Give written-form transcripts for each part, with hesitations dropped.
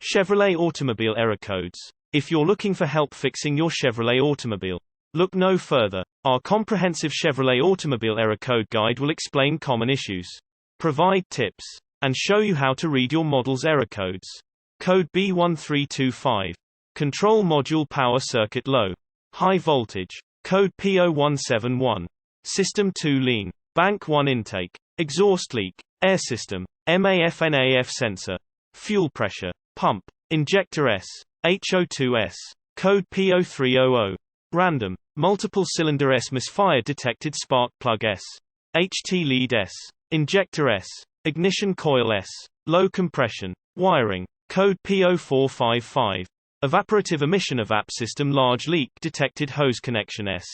Chevrolet automobile error codes. If you're looking for help fixing your Chevrolet automobile, look no further. Our comprehensive Chevrolet automobile error code guide will explain common issues, provide tips, and show you how to read your model's error codes. Code B1325. Control module power circuit low. High voltage. Code P0171. System 2 lean. Bank 1 intake. Exhaust leak. Air system. MAF/NAF sensor. Fuel pressure. Pump. Injector S. HO2S. Code P0300. Random. Multiple cylinder S misfire detected spark plug S. HT lead S. Injector S. Ignition coil S. Low compression. Wiring. Code P0455. Evaporative emission evap system large leak detected hose connection S.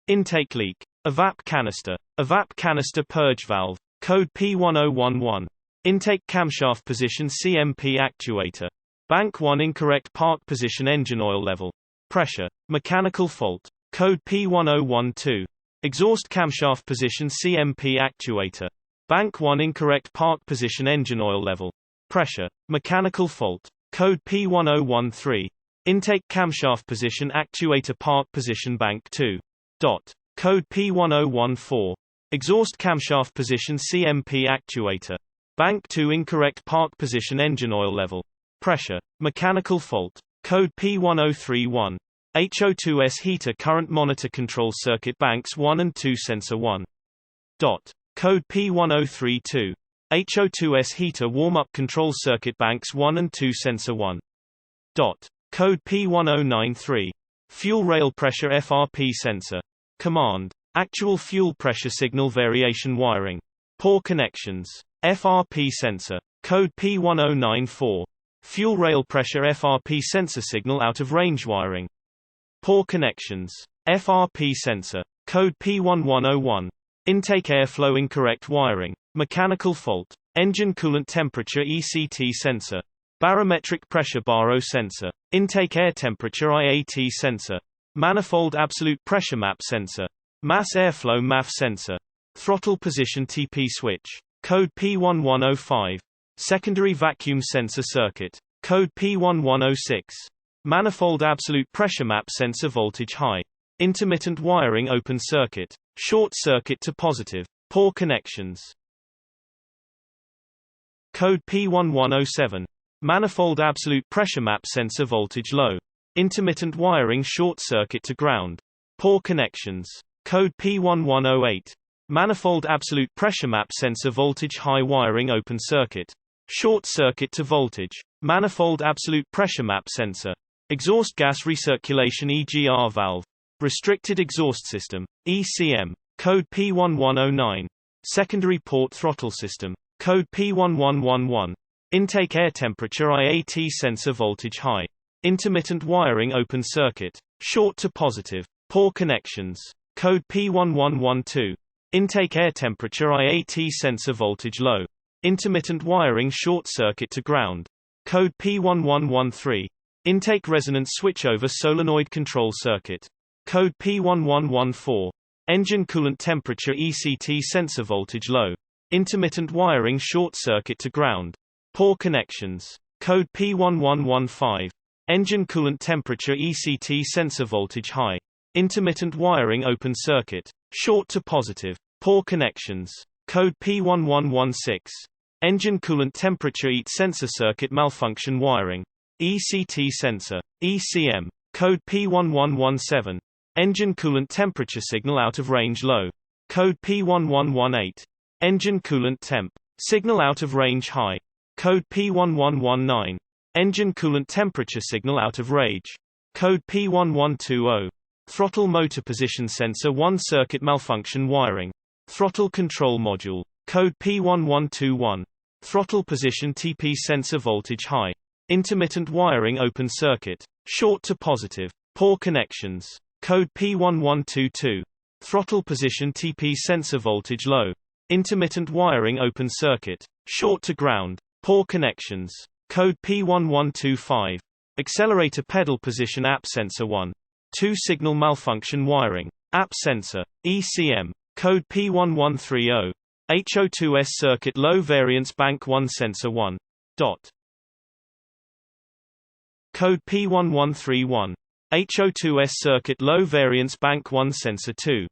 Intake leak. Evap canister. Evap canister purge valve. Code P1011. Intake camshaft position CMP actuator. Bank 1 incorrect park position engine oil level. Pressure. Mechanical fault. Code P1012. Exhaust camshaft position CMP actuator. Bank 1 incorrect park position engine oil level. Pressure. Mechanical fault. Code P1013. Intake camshaft position actuator park position bank 2. Code P1014. Exhaust camshaft position CMP actuator. Bank 2 incorrect park position engine oil level. Pressure. Mechanical fault. Code P1031. HO2S heater current monitor control circuit banks 1 and 2 sensor 1. Code P1032. HO2S heater warm-up control circuit banks 1 and 2 sensor 1. Code P1093. Fuel rail pressure FRP sensor. Command. Actual fuel pressure signal variation wiring. Poor connections. FRP sensor. Code P1094. Fuel rail pressure FRP sensor signal out of range wiring. Poor connections. FRP sensor. Code P1101. Intake airflow incorrect wiring. Mechanical fault. Engine coolant temperature ECT sensor. Barometric pressure baro sensor. Intake air temperature IAT sensor. Manifold absolute pressure map sensor. Mass airflow MAF sensor. Throttle position TP switch. Code P1105. Secondary vacuum sensor circuit. Code P1106. Manifold absolute pressure map sensor voltage high. Intermittent wiring open circuit. Short circuit to positive. Poor connections. Code P1107. Manifold absolute pressure map sensor voltage low. Intermittent wiring short circuit to ground. Poor connections. Code P1108. Manifold absolute pressure map sensor voltage high wiring open circuit. Short circuit to voltage. Manifold absolute pressure map sensor. Exhaust gas recirculation EGR valve. Restricted exhaust system. ECM. Code P1109. Secondary port throttle system. Code P1111. Intake air temperature IAT sensor voltage high. Intermittent wiring open circuit. Short to positive. Poor connections. Code P1112. Intake air temperature IAT sensor voltage low. Intermittent wiring short circuit to ground. Code P1113. Intake resonance switchover solenoid control circuit. Code P1114. Engine coolant temperature ECT sensor voltage low. Intermittent wiring short circuit to ground. Poor connections. Code P1115. Engine coolant temperature ECT sensor voltage high. Intermittent wiring open circuit. Short to positive. Poor connections. Code P1116. Engine coolant temperature EAT sensor circuit malfunction wiring. ECT sensor. ECM. Code P1117. Engine coolant temperature signal out of range low. Code P1118. Engine coolant temp. Signal out of range high. Code P1119. Engine coolant temperature signal out of range. Code P1120. Throttle motor position sensor 1 circuit malfunction wiring. Throttle control module. Code P1121. Throttle position TP sensor voltage high. Intermittent wiring open circuit. Short to positive. Poor connections. Code P1122. Throttle position TP sensor voltage low. Intermittent wiring open circuit. Short to ground. Poor connections. Code P1125. Accelerator pedal position app sensor 1. 2 signal malfunction wiring. App sensor. ECM. Code P1130. HO2S circuit low variance bank 1 sensor 1. Code P1131. HO2S circuit low variance bank 1 sensor 2.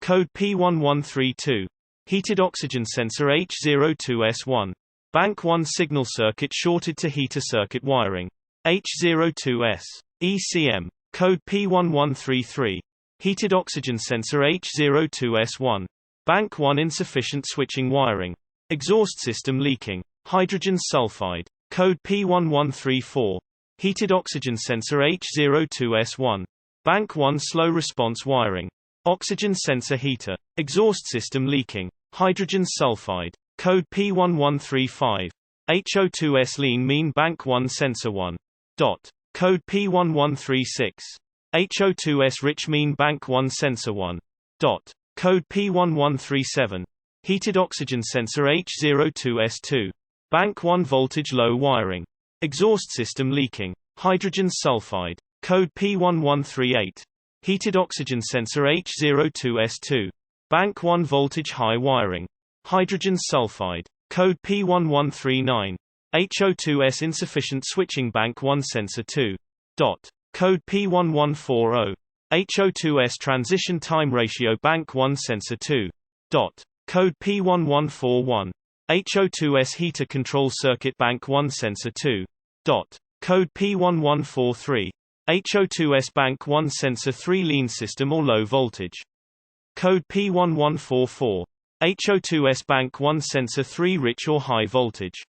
Code P1132. Heated oxygen sensor H02S1. Bank 1 signal circuit shorted to heater circuit wiring. H02S. ECM. Code P1133. Heated oxygen sensor H02S1. Bank 1 insufficient switching wiring. Exhaust system leaking. Hydrogen sulfide. Code P1134. Heated oxygen sensor H02S1. Bank 1 slow response wiring. Oxygen sensor heater. Exhaust system leaking. Hydrogen sulfide. Code P1135. HO2S lean mean bank 1 sensor 1. Code P1136. HO2S rich mean bank 1 sensor 1. Code P1137. Heated oxygen sensor H02S2. Bank 1 voltage low wiring. Exhaust system leaking. Hydrogen sulfide. Code P1138. Heated oxygen sensor H02S2. Bank 1 voltage high wiring. Hydrogen sulfide. Code P1139. HO2S insufficient switching bank 1 sensor 2. Code P1140. HO2S transition time ratio bank 1 sensor 2. Code P1141. HO2S heater control circuit bank 1 sensor 2. Code P1143. HO2S bank 1 sensor 3 lean system or low voltage. Code P1144. HO2S bank 1 sensor 3 rich or high voltage.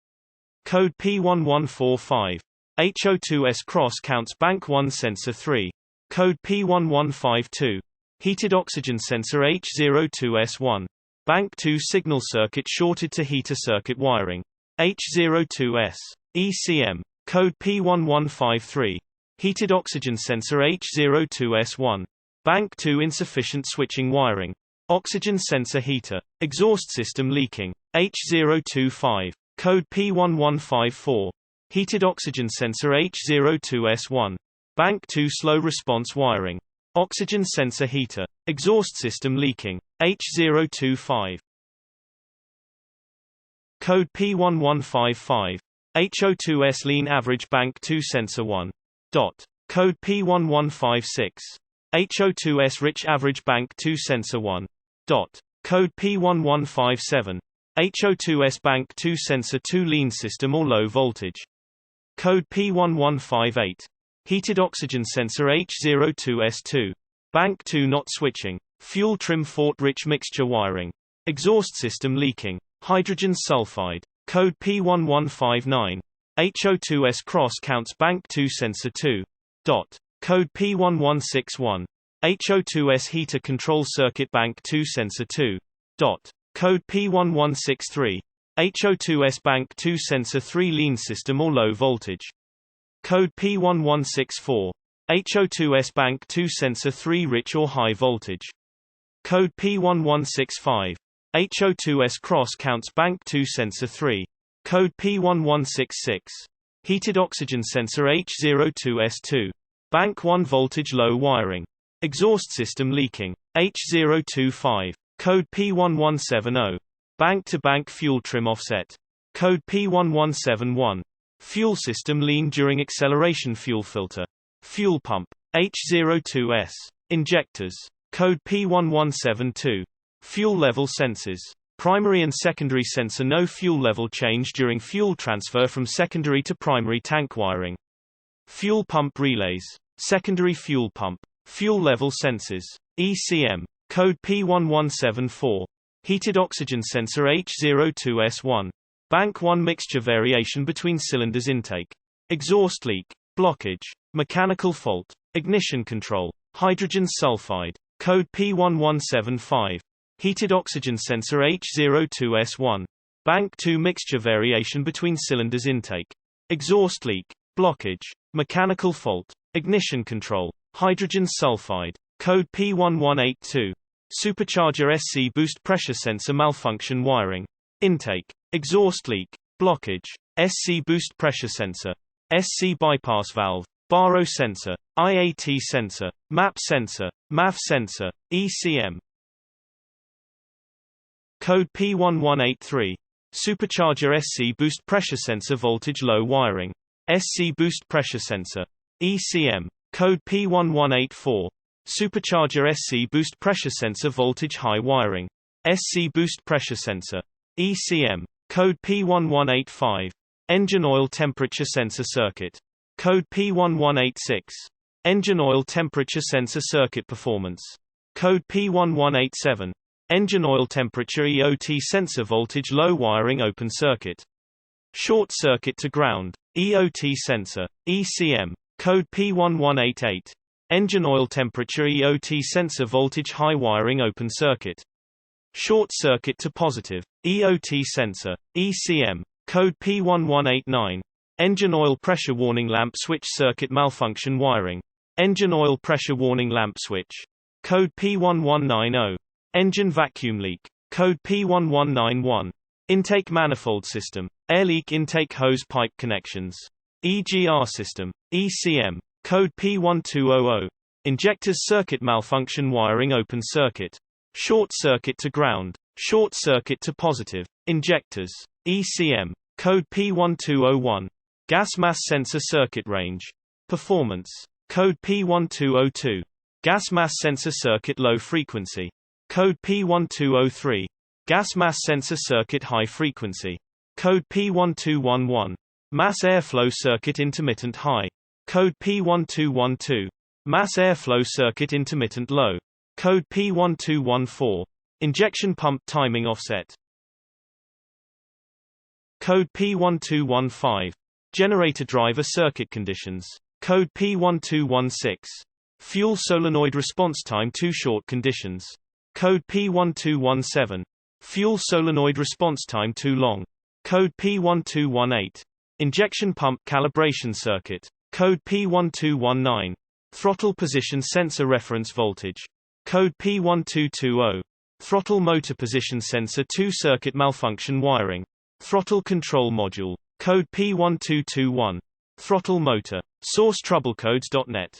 Code P1145. HO2S cross counts bank 1 sensor 3. Code P1152. Heated oxygen sensor H02S1. Bank 2 signal circuit shorted to heater circuit wiring. H02S. ECM. Code P1153. Heated oxygen sensor H02S1. Bank 2 insufficient switching wiring. Oxygen sensor heater. Exhaust system leaking. H025. Code P1154. Heated oxygen sensor H02S1. Bank 2 slow response wiring. Oxygen sensor heater. Exhaust system leaking. H025. Code P1155. HO2S lean average bank 2 sensor 1. Code P1156. HO2S rich average bank 2 sensor 1. Code P1157. HO2S bank 2 sensor 2 lean system or low voltage. Code P1158. Heated oxygen sensor H02S2. Bank 2 not switching. Fuel trim Fort rich mixture wiring. Exhaust system leaking. Hydrogen sulfide. Code P1159. HO2S cross counts bank 2 sensor 2. Code P1161. HO2S heater control circuit bank 2 sensor 2. Code P1163. HO2S bank 2 sensor 3 lean system or low voltage. Code P1164. HO2S bank 2 sensor 3 rich or high voltage. Code P1165. HO2S cross counts bank 2 sensor 3. Code P1166. Heated oxygen sensor H02S2. Bank 1 voltage low wiring. Exhaust system leaking. H025. Code P1170. Bank-to-bank fuel trim offset. Code P1171. Fuel system lean during acceleration fuel filter. Fuel pump. H02S. Injectors. Code P1172. Fuel level sensors. Primary and secondary sensor no fuel level change during fuel transfer from secondary to primary tank wiring. Fuel pump relays. Secondary fuel pump. Fuel level sensors. ECM. Code P1174. Heated oxygen sensor H02S1. Bank 1 mixture variation between cylinders intake. Exhaust leak. Blockage. Mechanical fault. Ignition control. Hydrogen sulfide. Code P1175. Heated oxygen sensor H02S1. Bank 2 mixture variation between cylinders intake. Exhaust leak. Blockage. Mechanical fault. Ignition control. Hydrogen sulfide. Code P1182. Supercharger SC boost pressure sensor malfunction wiring. Intake. Exhaust leak. Blockage. SC boost pressure sensor. SC bypass valve. Baro sensor. IAT sensor. MAP sensor. MAV sensor. ECM. Code P1183. Supercharger SC boost pressure sensor voltage low wiring. SC boost pressure sensor. ECM. Code P1184. Supercharger SC boost pressure sensor voltage high wiring. SC boost pressure sensor. ECM. Code P1185. Engine oil temperature sensor circuit. Code P1186. Engine oil temperature sensor circuit performance. Code P1187. Engine oil temperature EOT sensor voltage low wiring open circuit. Short circuit to ground. EOT sensor. ECM. Code P1188. Engine oil temperature EOT sensor voltage high wiring open circuit. Short circuit to positive. EOT sensor. ECM. Code P1189. Engine oil pressure warning lamp switch circuit malfunction wiring. Engine oil pressure warning lamp switch. Code P1190. Engine vacuum leak. Code P1191. Intake manifold system. Air leak intake hose pipe connections. EGR system. ECM. Code P1200. Injectors circuit malfunction wiring open circuit. Short circuit to ground. Short circuit to positive. Injectors. ECM. Code P1201. Gas mass sensor circuit range. Performance. Code P1202. Gas mass sensor circuit low frequency. Code P1203. Gas mass sensor circuit high frequency. Code P1211. Mass airflow circuit intermittent high. Code P1212. Mass airflow circuit intermittent low. Code P1214. Injection pump timing offset. Code P1215. Generator driver circuit conditions. Code P1216. Fuel solenoid response time too short conditions. Code P1217. Fuel solenoid response time too long. Code P1218. Injection pump calibration circuit. Code P1219. Throttle position sensor reference voltage. Code P1220. Throttle motor position sensor 2 circuit malfunction wiring. Throttle control module. Code P1221. Throttle motor. Source troublecodes.net